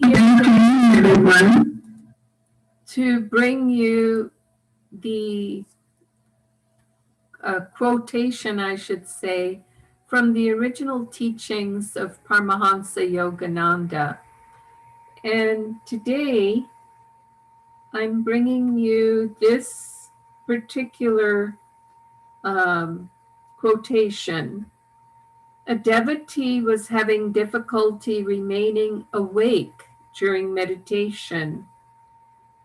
Here, everyone, to bring you the quotation, I should say, from the original teachings of Paramahansa Yogananda. And today, I'm bringing you this particular quotation. A devotee was having difficulty remaining awake during meditation.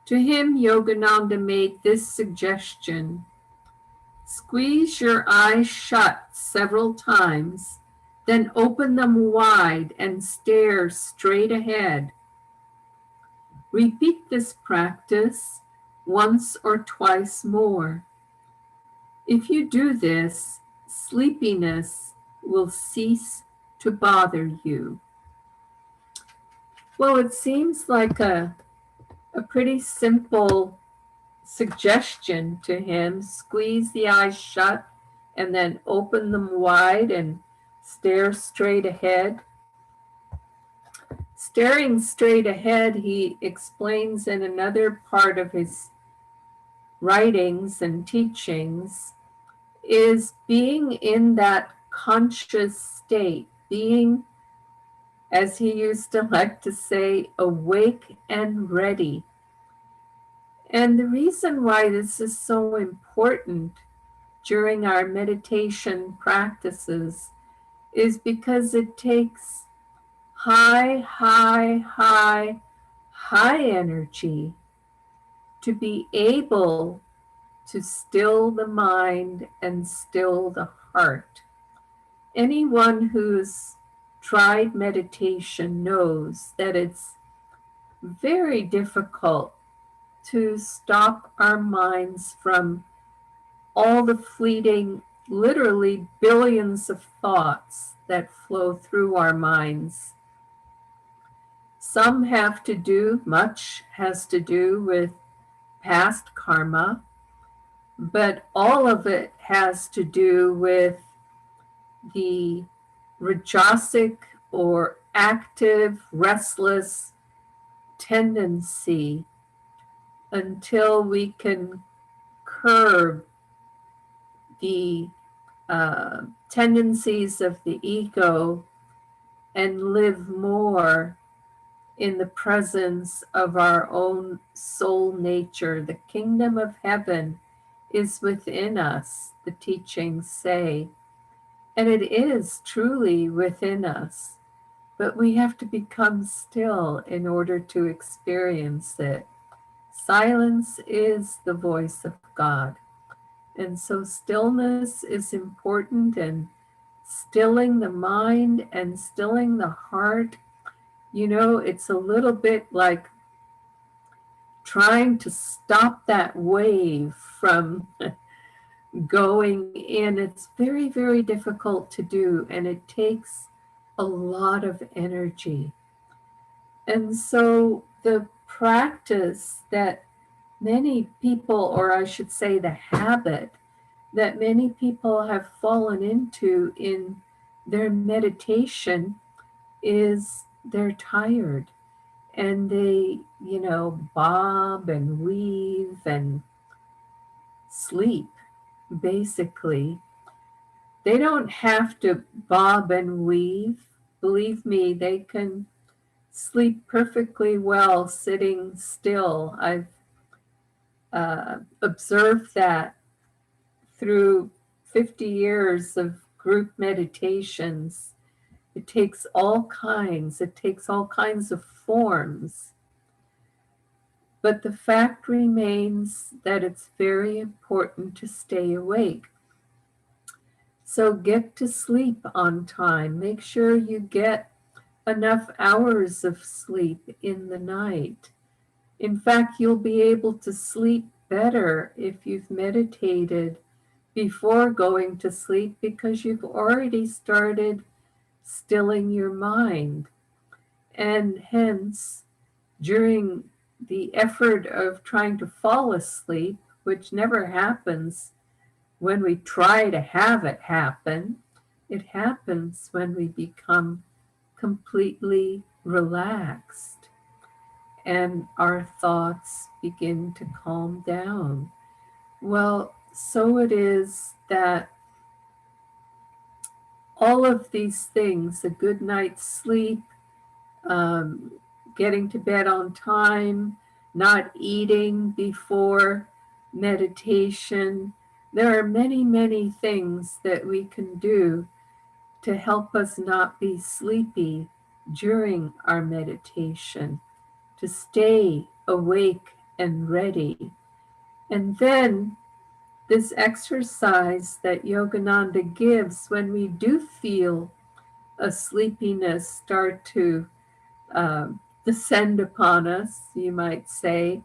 To him, Yogananda made this suggestion: squeeze your eyes shut several times, then open them wide and stare straight ahead. Repeat this practice once or twice more. If you do this, sleepiness will cease to bother you. Well, it seems like a pretty simple suggestion to him. Squeeze the eyes shut and then open them wide and stare straight ahead. Staring straight ahead, he explains in another part of his writings and teachings, is being in that conscious state, being, as he used to like to say, awake and ready. And the reason why this is so important during our meditation practices is because it takes high energy to be able to still the mind and still the heart. Anyone who's tried meditation knows that it's very difficult to stop our minds from all the fleeting, literally billions of thoughts that flow through our minds. Some have to do, much has to do with past karma, but all of it has to do with the rajasic or active, restless tendency until we can curb the tendencies of the ego and live more in the presence of our own soul nature. The kingdom of heaven is within us, the teachings say, and it is truly within us, but we have to become still in order to experience it. Silence is the voice of God. And so stillness is important, and stilling the mind and stilling the heart. You know, it's a little bit like trying to stop that wave from going in. It's very, very difficult to do, and it takes a lot of energy. And so the practice that many people, or I should say the habit that many people have fallen into in their meditation, is they're tired and they, bob and weave and sleep, basically. They don't have to bob and weave. Believe me, they can sleep perfectly well sitting still. I've observed that through 50 years of group meditations. It takes all kinds of forms. But the fact remains that it's very important to stay awake. So get to sleep on time. Make sure you get enough hours of sleep in the night. In fact, you'll be able to sleep better if you've meditated before going to sleep, because you've already started stilling your mind. And hence, during the effort of trying to fall asleep, which never happens when we try to have it happen, it happens when we become completely relaxed. and our thoughts begin to calm down. Well, so it is that all of these things, a good night's sleep, um, getting to bed on time, not eating before meditation. There are many, many things that we can do to help us not be sleepy during our meditation, to stay awake and ready. And then this exercise that Yogananda gives when we do feel a sleepiness start to descend upon us, you might say,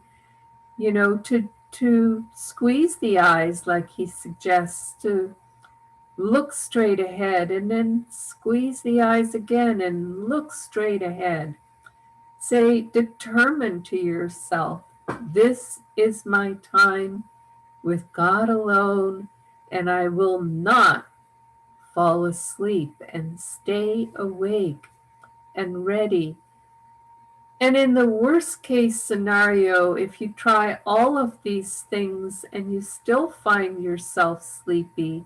to squeeze the eyes like he suggests, to look straight ahead and then squeeze the eyes again and look straight ahead. Say, determine to yourself, this is my time with God alone, and I will not fall asleep, and stay awake and ready. And in the worst case scenario, if you try all of these things and you still find yourself sleepy,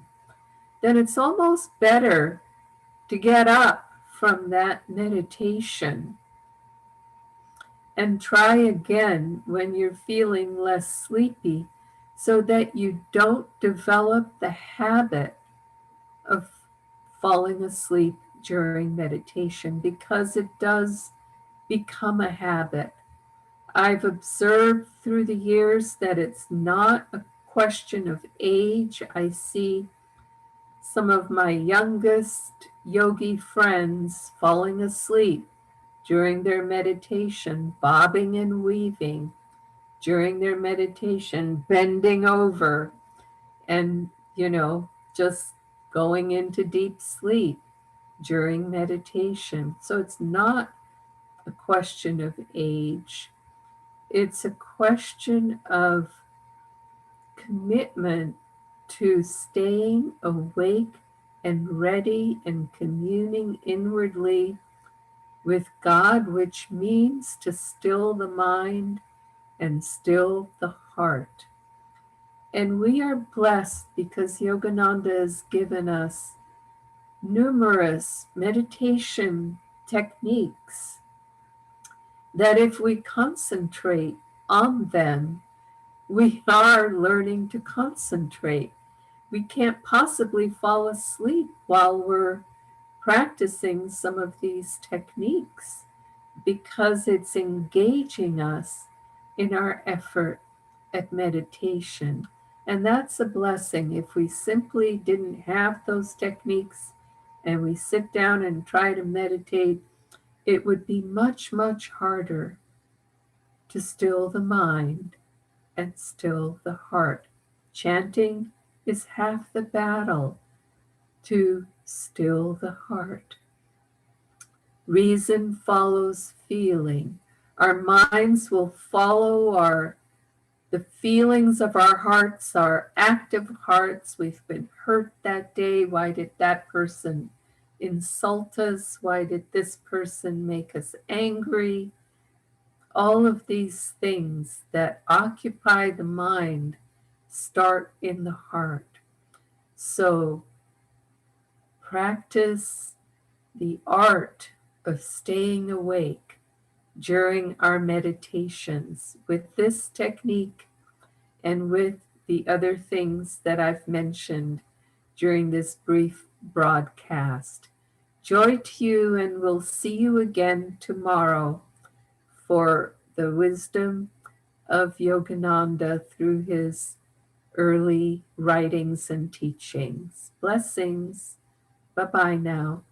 then it's almost better to get up from that meditation and try again when you're feeling less sleepy, so that you don't develop the habit of falling asleep during meditation, because it does become a habit. I've observed through the years that it's not a question of age. I see some of my youngest yogi friends falling asleep during their meditation, bobbing and weaving during their meditation, bending over and, just going into deep sleep during meditation. So it's not a question of age. It's a question of commitment to staying awake and ready and communing inwardly with God, which means to still the mind and still the heart. And we are blessed because Yogananda has given us numerous meditation techniques that if we concentrate on them, we are learning to concentrate. We can't possibly fall asleep while we're practicing some of these techniques, because it's engaging us in our effort at meditation. And that's a blessing. If we simply didn't have those techniques and we sit down and try to meditate, it would be much, much harder to still the mind and still the heart. Chanting is half the battle to still the heart. Reason follows feeling. Our minds will follow the feelings of our hearts, our active hearts. We've been hurt that day. Why did that person insult us? Why did this person make us angry? All of these things that occupy the mind start in the heart. So practice the art of staying awake during our meditations with this technique and with the other things that I've mentioned during this brief broadcast. Joy to you, and we'll see you again tomorrow for the wisdom of Yogananda through his early writings and teachings. Blessings. Bye-bye now.